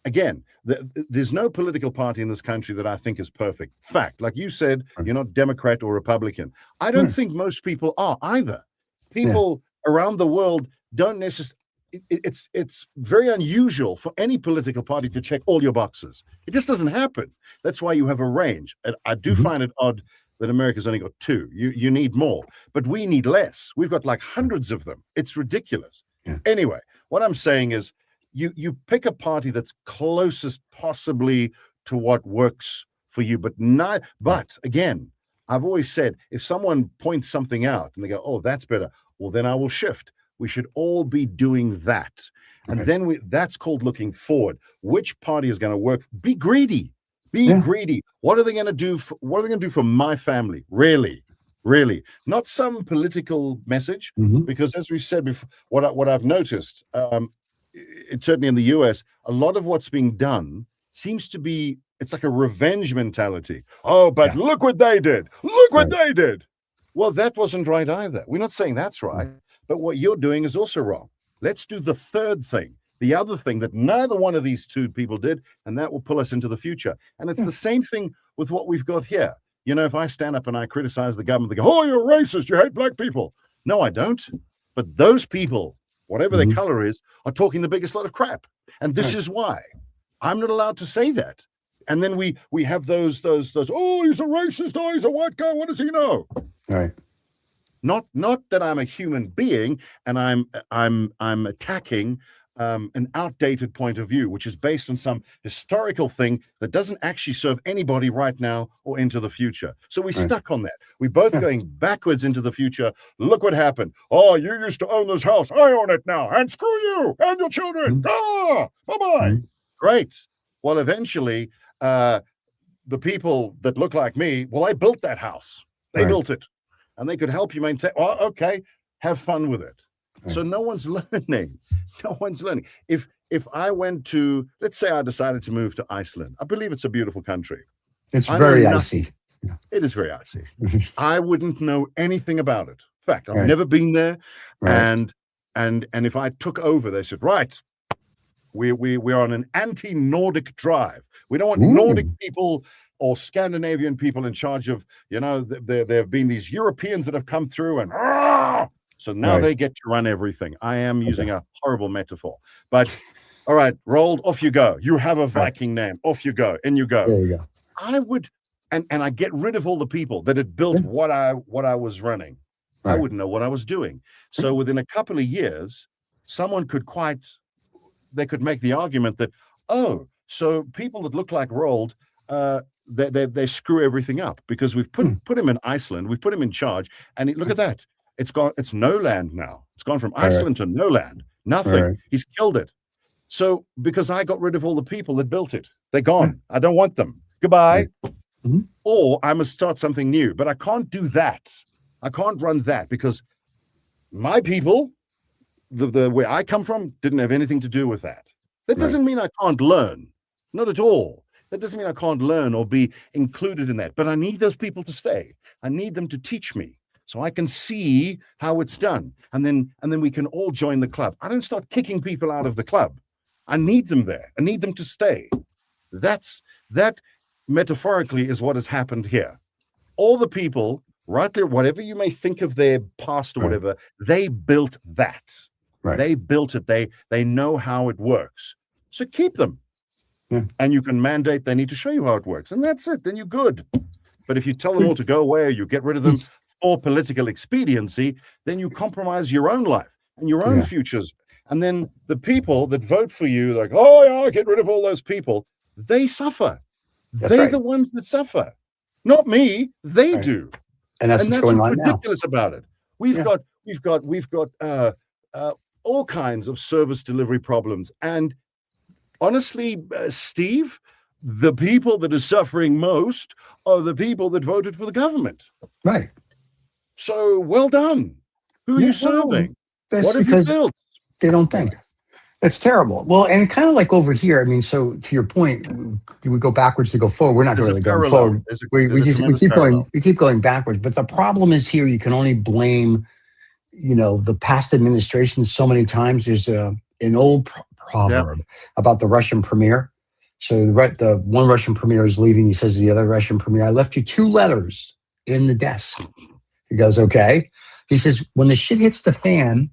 again, there's no political party in this country that I think is perfect. Fact, like you said, you're not Democrat or Republican. I don't think most people are either. People around the world don't necessarily. It's very unusual for any political party to check all your boxes. It just doesn't happen. That's why you have a range. And I do find it odd that America's only got two. You need more, but we need less. We've got like hundreds of them. It's ridiculous. Anyway, what I'm saying is you pick a party that's closest possibly to what works for you, but again, I've always said, if someone points something out and they go, oh, that's better, well, then I will shift. We should all be doing that. And then that's called looking forward. Which party is going to work? Be greedy. Be greedy. What are they going to do? What are they going to do for my family? Really? Not some political message, because as we've said before, what I've noticed, certainly in the US, a lot of what's being done seems to be, it's like a revenge mentality. Oh, but look what they did. Look what they did. Well, that wasn't right either. We're not saying that's right, but what you're doing is also wrong. Let's do the third thing, the other thing that neither one of these two people did, and that will pull us into the future. And it's the same thing with what we've got here. You know, if I stand up and I criticize the government, they go, oh, you're racist, you hate black people. No, I don't. But those people, whatever their color is, are talking the biggest lot of crap. And this is why. I'm not allowed to say that. And then we have those, oh, he's a racist, oh, he's a white guy, what does he know? Right. Not that I'm a human being and I'm attacking an outdated point of view, which is based on some historical thing that doesn't actually serve anybody right now or into the future. So we're stuck on that. We're both going backwards into the future. Look what happened. Oh, you used to own this house. I own it now. And screw you and your children. Bye-bye. Great. Well, eventually, the people that look like me, well, they built that house. They built it. And they could help you maintain. Well, okay, have fun with it. So no one's learning. No one's learning. If I went to, let's say I decided to move to Iceland. I believe it's a beautiful country. It's very icy. Yeah. It is very icy. I wouldn't know anything about it. In fact, I've never been there. And if I took over, they said, right, we're on an anti-Nordic drive. We don't want Nordic people or Scandinavian people in charge of, there have been these Europeans that have come through and so now they get to run everything. I am using a horrible metaphor, but all right, rolled, off you go. You have a Viking name, off you go, in you go. There you go. I would, and I get rid of all the people that had built what I was running. I wouldn't know what I was doing. So within a couple of years, someone could make the argument that, oh, so people that look like Roald, they screw everything up because we've put him in Iceland, we've put him in charge, and look at that. It's no land now. It's gone from Iceland to no land. Nothing. He's killed it. So because I got rid of all the people that built it, they're gone. I don't want them. Goodbye. Or I must start something new. But I can't do that. I can't run that because my people, the where I come from, didn't have anything to do with that. That doesn't mean I can't learn. Not at all. That doesn't mean I can't learn or be included in that. But I need those people to stay. I need them to teach me so I can see how it's done. And then we can all join the club. I don't start kicking people out of the club. I need them there. I need them to stay. That metaphorically is what has happened here. All the people, right there, whatever you may think of their past or whatever, they built that. They built it. They know how it works. So keep them. And you can mandate they need to show you how it works. And that's it. Then you're good. But if you tell them all to go away or you get rid of them for political expediency, then you compromise your own life and your own futures. And then the people that vote for you, like, oh, yeah, get rid of all those people, they suffer. They're the ones that suffer. Not me. They do. And that's what's going on now. Ridiculous about it. We've got all kinds of service delivery problems. And honestly, Steve, the people that are suffering most are the people that voted for the government. Right. So well done. Who are you serving? That's what because have you built? They don't think. That's terrible. Well, and kind of like over here, I mean, so to your point, we go backwards to go forward. We're not really going forward. We keep going backwards. But the problem is here, you can only blame, the past administration so many times. There's an old proverb about the Russian premier. So the one Russian premier is leaving. He says to the other Russian premier, I left you 2 letters in the desk. He goes, okay. He says, when the shit hits the fan,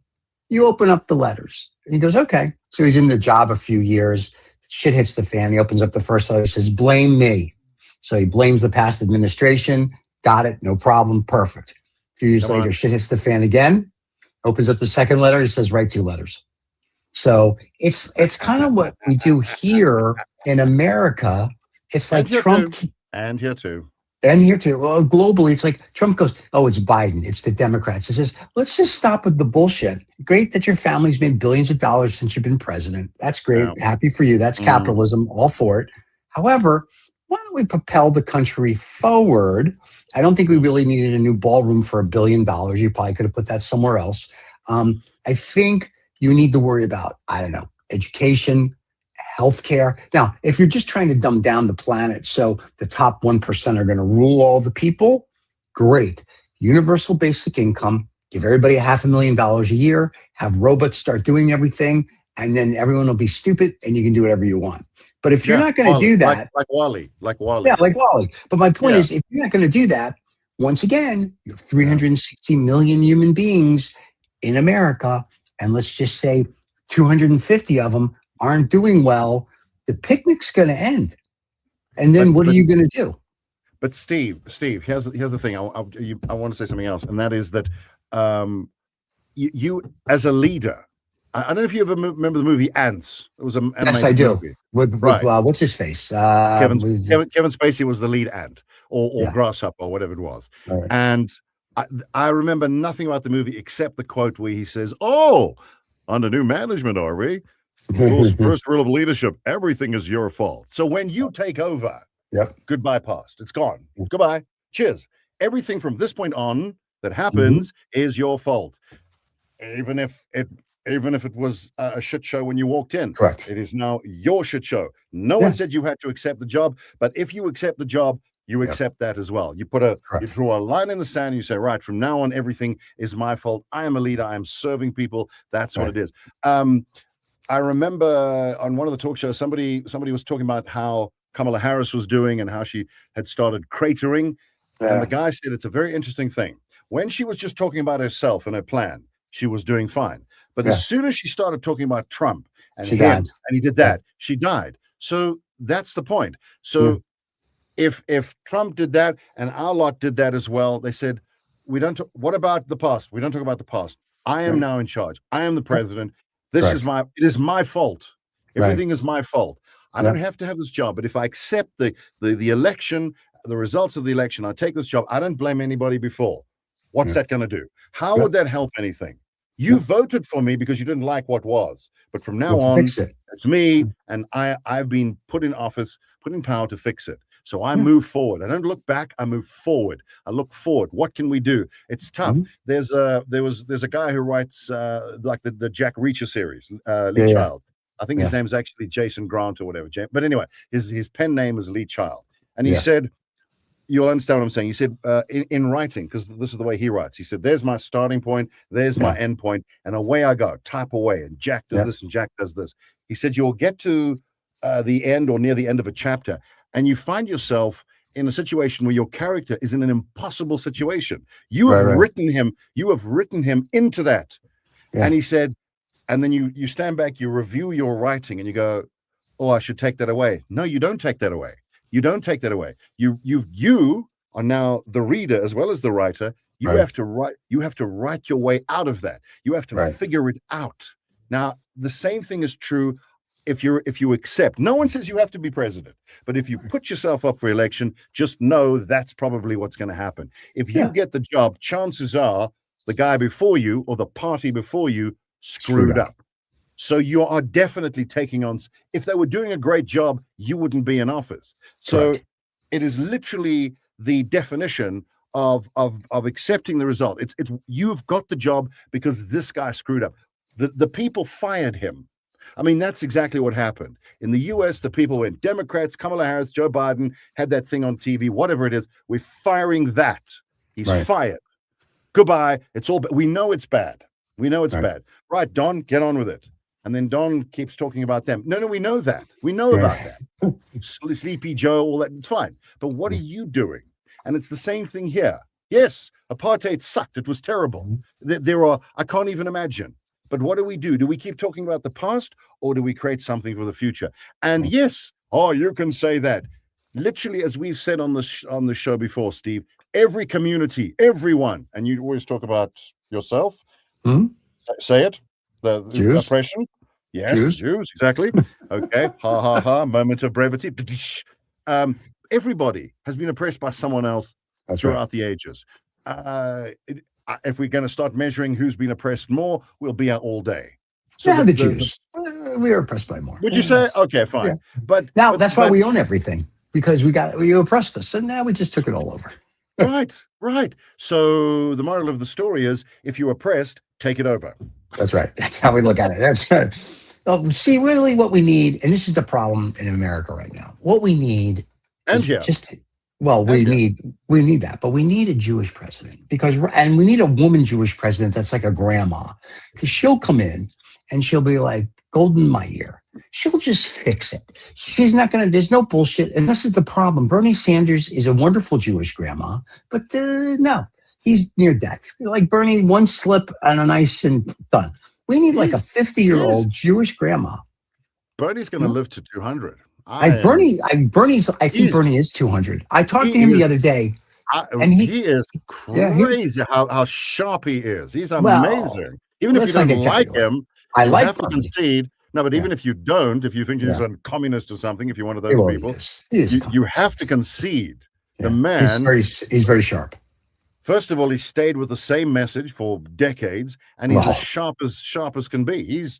you open up the letters. And he goes, okay. So he's in the job a few years. Shit hits the fan. He opens up the first letter, says, blame me. So he blames the past administration. Got it. No problem. Perfect. A few years later, shit hits the fan again. Opens up the second letter. He says, write 2 letters. So it's kind of what we do here in America. It's like Trump. And here too. And here too. Well, globally, it's like Trump goes, oh, it's Biden. It's the Democrats. He says, let's just stop with the bullshit. Great that your family's made billions of dollars since you've been president. That's great. Yeah. Happy for you. That's capitalism. All for it. However, why don't we propel the country forward? I don't think we really needed a new ballroom for $1 billion. You probably could have put that somewhere else. I think you need to worry about, I don't know, education, healthcare. Now, if you're just trying to dumb down the planet so the top 1% are going to rule all the people, great. Universal basic income, give everybody $500,000 a year, have robots start doing everything, and then everyone will be stupid and you can do whatever you want. But if you're not going to do that... Like Wally. Yeah, like Wally. But my point is, if you're not going to do that, once again, you have 360 million human beings in America, and let's just say 250 of them aren't doing well, the picnic's going to end. And then what are you going to do? But Steve, here's the thing. I want to say something else, and that is that you as a leader, I don't know if you ever remember the movie Ants. It was yes, I do. Movie. With what's his face? Kevin Spacey was the lead ant, or grasshopper, or whatever it was. Right. And I remember nothing about the movie except the quote where he says, "Oh, under new management, are we? First rule of leadership: everything is your fault. So when you take over, goodbye past. It's gone. Goodbye. Cheers. Everything from this point on that happens is your fault, even if it was a shit show when you walked in. Correct. It is now your shit show. No one said you had to accept the job, but if you accept the job, you accept that as well. You draw a line in the sand and you say, right, from now on, everything is my fault. I am a leader. I am serving people. That's what it is. I remember on one of the talk shows, somebody was talking about how Kamala Harris was doing and how she had started cratering. And the guy said, it's a very interesting thing. When she was just talking about herself and her plan, she was doing fine. But as soon as she started talking about Trump and and he did that, she died. So that's the point. So if Trump did that and our lot did that as well, they said, we don't. What about the past? We don't talk about the past. I am now in charge. I am the president. This is it is my fault. Everything is my fault. I don't have to have this job. But if I accept the election, the results of the election, I take this job. I don't blame anybody before. What's that going to do? How would that help anything? You voted for me because you didn't like what was. But from now on, it's me, and I've been put in office, put in power to fix it. So I move forward. I don't look back. I move forward. I look forward. What can we do? It's tough. There's a guy who writes like the Jack Reacher series, Lee Child. I think his name's actually Jason Grant or whatever. But anyway, his pen name is Lee Child, and he said, you'll understand what I'm saying. He said in writing, because this is the way he writes. He said, "There's my starting point. There's my end point, and away I go. Type away, and Jack does this, and Jack does this." He said, "You'll get to the end or near the end of a chapter, and you find yourself in a situation where your character is in an impossible situation. You have written him. You have written him into that." And he said, and then you stand back, you review your writing, and you go, "Oh, I should take that away." No, you don't take that away. You don't take that away. You are now the reader as well as the writer. You have to write. You have to write your way out of that. You have to figure it out. Now, the same thing is true if you accept. No one says you have to be president, but if you put yourself up for election, just know that's probably what's going to happen. If you get the job, chances are the guy before you or the party before you screwed up. So you are definitely taking on. If they were doing a great job, you wouldn't be in office. So it is literally the definition of accepting the result. It's you've got the job because this guy screwed up. The people fired him. I mean, that's exactly what happened. In the US, the people went Democrats, Kamala Harris, Joe Biden had that thing on TV, whatever it is. We're firing that. He's fired. Goodbye. It's all. We know it's bad. We know it's bad. Right, Don, get on with it. And then Don keeps talking about them. No, we know that. We know about that. Sleepy Joe, all that. It's fine. But what are you doing? And it's the same thing here. Yes, apartheid sucked. It was terrible. There are, I can't even imagine. But what do we do? Do we keep talking about the past or do we create something for the future? And yes, you can say that. Literally, as we've said on the show before, Steve, every community, everyone, and you always talk about yourself. Say it. The oppression. Yes, Jews, exactly. Okay. Ha. Moment of brevity. Everybody has been oppressed by someone else throughout the ages. If we're going to start measuring who's been oppressed more, we'll be out all day. So the Jews. We are oppressed by more. Would you say? Okay, fine. Yeah. But that's why we own everything, because you oppressed us, and now we just took it all over. Right. So the moral of the story is, if you're oppressed, take it over. That's right. That's how we look at it. That's see, really what we need, and this is the problem in America right now. What we need we need that, but we need a Jewish president and we need a woman Jewish president that's like a grandma, because she'll come in and she'll be like golden in my ear. She'll just fix it. She's not going to, there's no bullshit. And this is the problem. Bernie Sanders is a wonderful Jewish grandma, but no, he's near death. Like Bernie, one slip and an ice and done. We need like a 50-year-old Jewish grandma. Bernie's going to live to 200. I think Bernie is 200. I talked to him the other day. And he is crazy how sharp he is. He's amazing. Even if you don't like him, I have to concede. No, but even if you don't, if you think he's a communist or something, if you're one of those people, you have to concede. The man, he's very sharp. First of all, he stayed with the same message for decades, and he's as sharp as can be. He's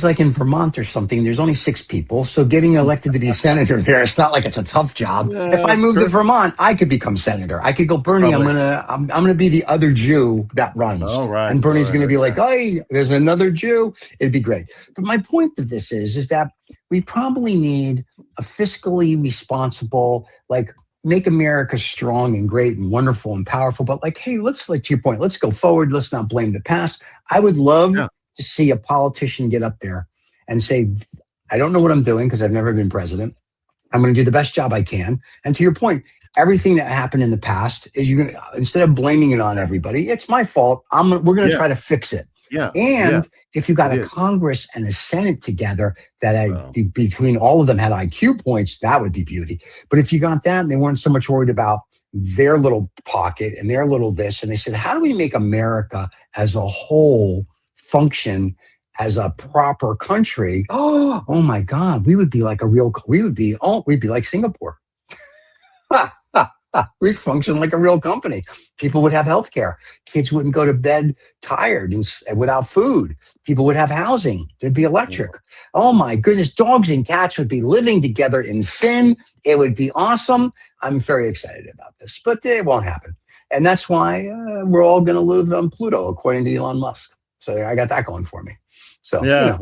like in Vermont or something. There's only 6 people, so getting elected to be senator there, it's not like it's a tough job. If I moved to Vermont, I could become senator. I could go, Bernie. I'm gonna be the other Jew that runs. And Bernie's gonna be like, "Hey, there's another Jew." It'd be great. But my point of this is that we probably need a fiscally responsible, like, make America strong and great and wonderful and powerful, but like, hey, let's, like, to your point, let's go forward. Let's not blame the past. I would love to see a politician get up there and say, I don't know what I'm doing because I've never been president. I'm going to do the best job I can. And to your point, everything that happened in the past is instead of blaming it on everybody, it's my fault. We're going to try to fix it. Yeah. And if you got It a is. Congress and a Senate together that Wow. between all of them had IQ points, that would be beauty. But if you got that and they weren't so much worried about their little pocket and their little this, and they said, how do we make America as a whole function as a proper country? Oh my God, we would be like we'd be like Singapore. We'd function like a real company. People would have health care. Kids wouldn't go to bed tired and without food. People would have housing. There'd be electric. Oh my goodness. Dogs and cats would be living together in sin. It would be awesome. I'm very excited about this, but it won't happen. And that's why we're all going to live on Pluto, according to Elon Musk. So I got that going for me. So, yeah,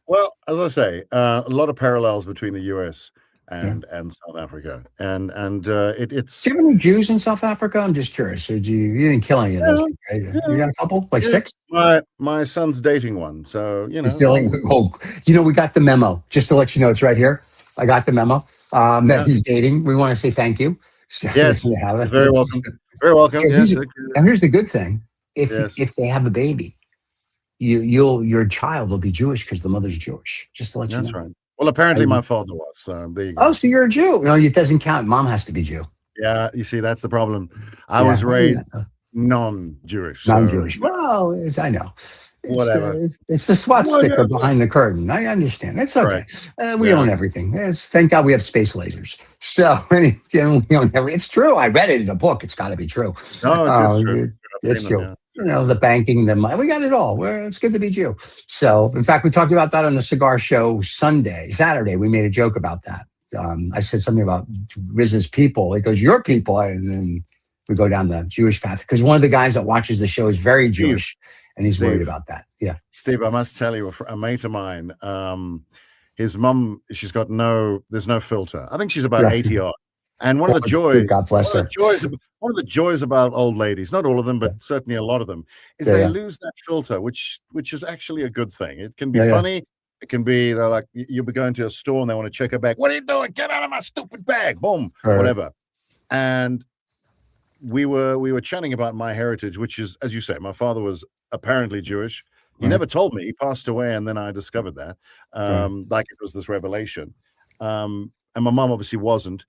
well, as I say, a lot of parallels between the US and South Africa, and it's. Do you have any Jews in South Africa? I'm just curious. Or you didn't kill any of those people, right? You got a couple, like 6? My son's dating one, so He's dealing. We got the memo. Just to let you know, it's right here. I got the memo that he's dating. We want to say thank you. So yes, very welcome. Very welcome. Yes. And here's the good thing: if they have a baby, your child will be Jewish because the mother's Jewish. Just to let you know. That's right. Well, apparently my father was. So there you go. Oh, so you're a Jew? No, it doesn't count. Mom has to be Jew. Yeah, you see, that's the problem. I was raised non-Jewish. Non-Jewish. Well, I know. Whatever. It's the SWAT sticker behind the curtain. I understand. It's okay. Right. We own everything. Thank God we have space lasers. So we own everything. It's true. I read it in a book. It's got to be true. No, it's true. It's true. The banking, the money, we got it all. It's good to be Jew. So, in fact, we talked about that on the Cigar Show Saturday. We made a joke about that. I said something about Riz's people. He goes, your people. And then we go down the Jewish path. Because one of the guys that watches the show is very Jewish. And he's worried about that. Yeah. Steve, I must tell you, a mate of mine, his mum, there's no filter. I think she's about 80 odd. And one of the joys, God bless her. One of the joys about old ladies, not all of them, but certainly a lot of them, is they lose that filter, which is actually a good thing. It can be funny. It can be like you'll be going to a store and they want to check her bag. What are you doing? Get out of my stupid bag! Boom, whatever. And we were chatting about my heritage, which is, as you say, my father was apparently Jewish. He never told me. He passed away, and then I discovered that, like it was this revelation. And my mom obviously wasn't.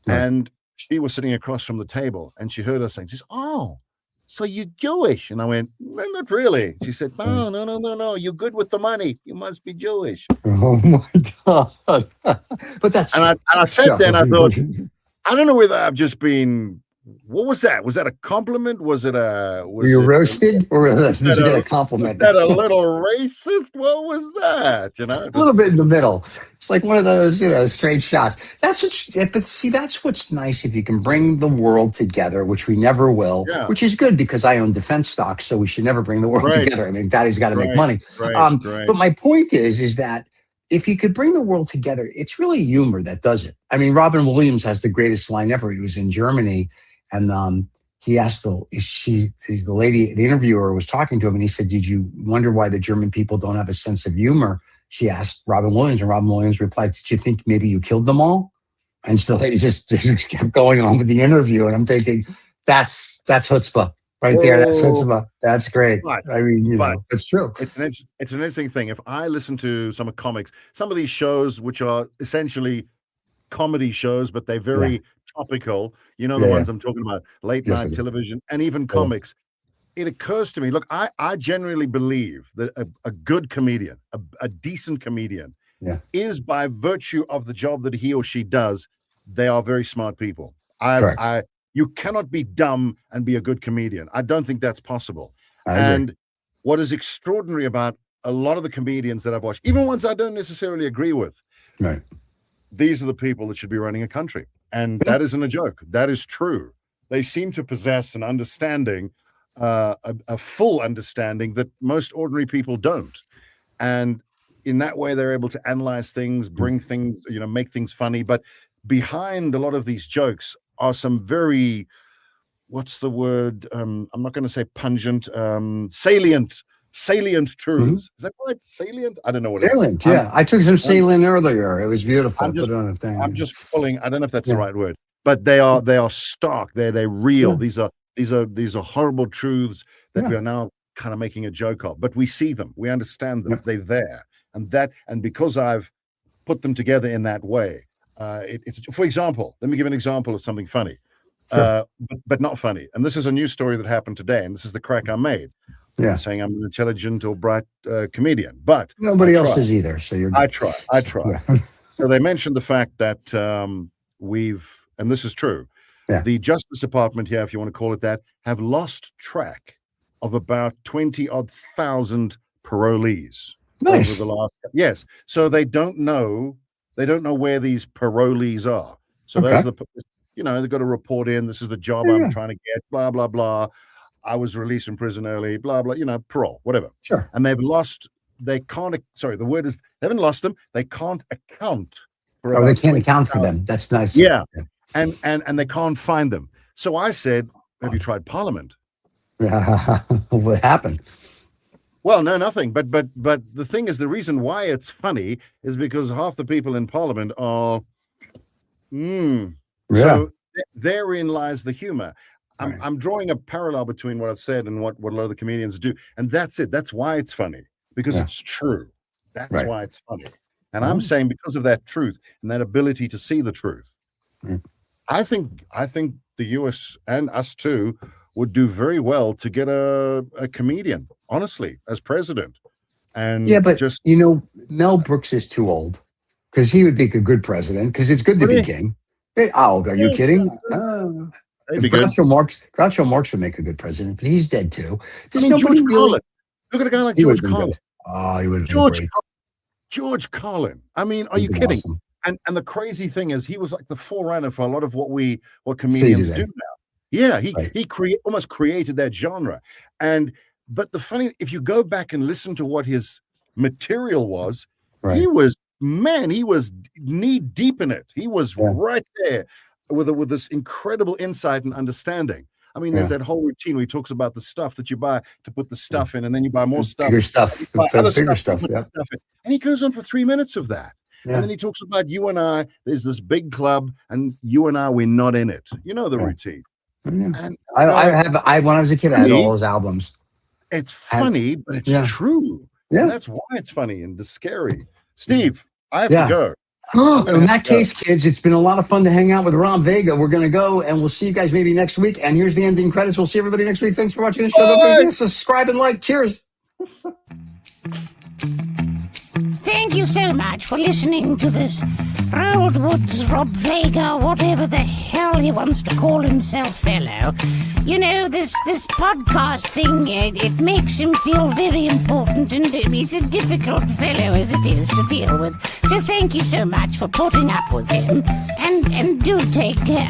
And she was sitting across from the table, and she heard us saying, "She's so you're Jewish?" And I went, "Well, not really." She said, "No. You're good with the money. You must be Jewish." Oh my God! But that's and I sat there and I thought, I don't know whether I've just been. What was that? Was that a compliment? Was it a? Were you roasted, or was it a compliment? Was that a little racist? What was that? A little bit in the middle. It's like one of those, straight shots. But see, that's what's nice if you can bring the world together, which we never will. Which is good because I own defense stocks, so we should never bring the world together. I mean, Daddy's got to make money. But my point is that if you could bring the world together, it's really humor that does it. I mean, Robin Williams has the greatest line ever. He was in Germany. And he asked the lady, the interviewer was talking to him, and he said, "Did you wonder why the German people don't have a sense of humor?" She asked Robin Williams, and Robin Williams replied, "Did you think maybe you killed them all?" And so the lady just kept going on with the interview, and I'm thinking, that's chutzpah right there. That's chutzpah. That's great. I mean, it's true. It's an interesting thing. If I listen to some of comics, some of these shows, which are essentially comedy shows, but they're very topical, the ones I'm talking about, late night television and even comics. It occurs to me, look, I genuinely believe that a good comedian, a decent comedian is, by virtue of the job that he or she does, they are very smart people. You cannot be dumb and be a good comedian. I don't think that's possible. And what is extraordinary about a lot of the comedians that I've watched, even ones I don't necessarily agree with, these are the people that should be running a country. And that isn't a joke. That is true. They seem to possess an understanding, a full understanding that most ordinary people don't. And in that way, they're able to analyze things, bring things, make things funny. But behind a lot of these jokes are some very, what's the word? I'm not going to say pungent, salient truths. Is that right? Salient? I don't know what salient. I took some salient earlier. It was beautiful. Put it on a thing. I'm just pulling. I don't know if that's the right word, but they are stark. They're real. These are horrible truths that we are now kind of making a joke of, but we see them, we understand them, Yep. they're there, and because I've put them together in that way, it's, for example, let me give an example of something funny, but not funny. And this is a news story that happened today, and this is the crack I made. Yeah. I'm saying I'm an intelligent or bright comedian, but Nobody else is either. So you're good. I try. Yeah. So they mentioned the fact that and this is true, the Justice Department here, if you want to call it that, have lost track of about 20-odd thousand parolees Nice. over the last. Yes, so they don't know where these parolees are. So Okay. they've got to report in. This is the job I'm trying to get. Blah blah blah. I was released from prison early. Blah blah. Parole, whatever. Sure. And they've lost. They can't. Sorry, the word is they haven't lost them. They can't account for. They can't account for them. That's nice. Yeah. And they can't find them. So I said, "Have you tried Parliament?" What happened? Well, no, nothing. But the thing is, the reason why it's funny is because half the people in Parliament are. So therein lies the humor. I'm drawing a parallel between what I've said and what a lot of the comedians do, and that's it. That's why it's funny, because it's true. That's why it's funny. And I'm saying because of that truth and that ability to see the truth, I think the US and us too would do very well to get a comedian, honestly, as president. And but Mel Brooks is too old because he would make a good president because it's good to be king. Hey, are you kidding? Groucho Marx would make a good president, but he's dead too. There's nobody George really. Carlin. Look at a guy like George Carlin. Oh, he would have been great. George Carlin. I mean, are you kidding? Awesome. And the crazy thing is, he was like the forerunner for a lot of what comedians do now. Yeah, he almost created that genre. But the funny, if you go back and listen to what his material was, he was knee deep in it. He was right there with this incredible insight and understanding. I mean, there's that whole routine where he talks about the stuff that you buy to put the stuff in, and then you buy more stuff. Bigger stuff. Bigger stuff. Yeah. And he goes on for 3 minutes of that. Yeah. And then he talks about you and I, there's this big club, and you and I, we're not in it. You know the routine. Yeah. And when I was a kid, I had all his albums. It's funny, but it's true. Yeah. And that's why it's funny and scary. Steve, I have to go. In that case, kids, it's been a lot of fun to hang out with Rob Vega. We're going to go, and we'll see you guys maybe next week. And here's the ending credits. We'll see everybody next week. Thanks for watching the show. Don't forget to subscribe and like. Cheers. Thank you so much for listening to this Old Woods Rob Vega, whatever the hell he wants to call himself, fellow. You know, this podcast thing, it makes him feel very important, and he's a difficult fellow as it is to deal with. So thank you so much for putting up with him, and do take care.